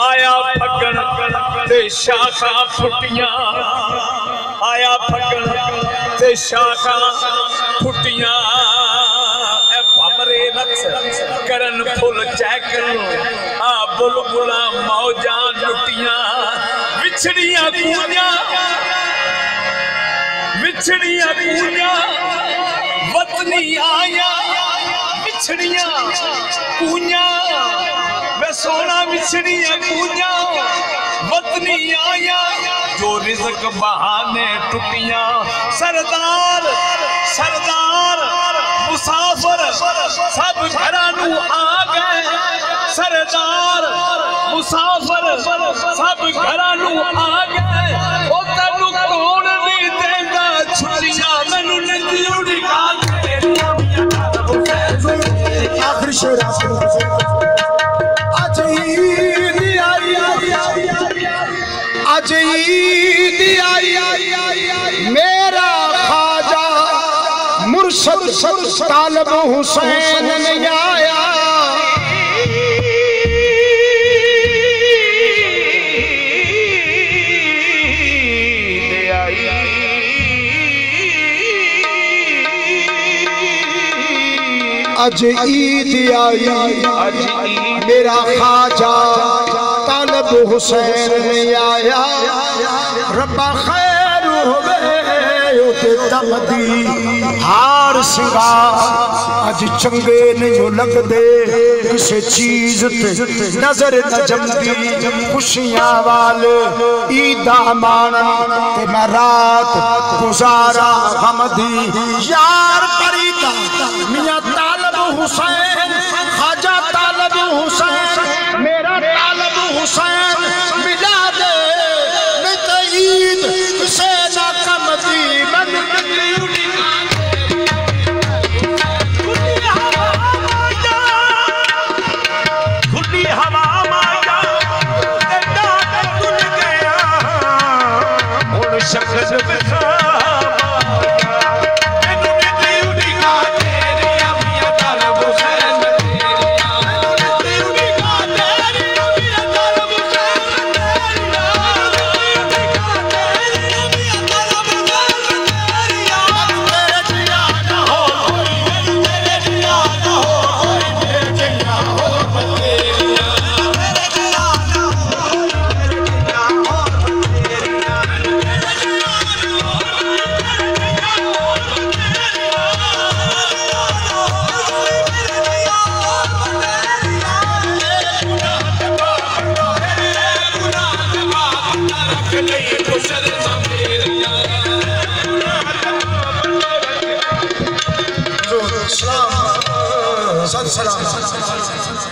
आया फगन ते शाखा फुटियां, आया फगन ते शाखा फुटियां, भमरे रक्स करन फुल चैकन, आ बुलबुला मौजा लुटियां, विछड़ियां कूंजा, विछड़ियां कूंजा, वतनी आया विछड़ियां कूंजा, वे सोना विछड़ियां कूंजा, वतनी आया जो रिज़्क बहाने टुटियां, सरदार सरदार मुसाफिर सब घरानू आ गए, सरदार मुसाफिर सब घरानू आ गए, ओ तैनू कौन नहीं देंदा छुट्टियां, मैनू निंदी उड़ी काल आखिरी शेर आज ईद आई, आज ईद आई, मेरा ख्वाजा मुर्शद तालब हुसैन ने आया, आज ईद आई, मेरा ख्वाजा तालब हुसैन ने आया, रब्बा खैर होवे तमदी हार सिंगार, आज चंगे नहीं लगदे किसी चीज ते नजर न जमदी, खुशियां वाले ईदा माना ते मैं रात गुजारा गमदी, यार परीदा मियां तालब हुसैन, ख्वाजा तालब हुसैन, मेरा तालब हुसैन मिला दे, नहीं तो ईद किसे ना कमदी, मन खुली हवा माया गया हुण शख्स सलाम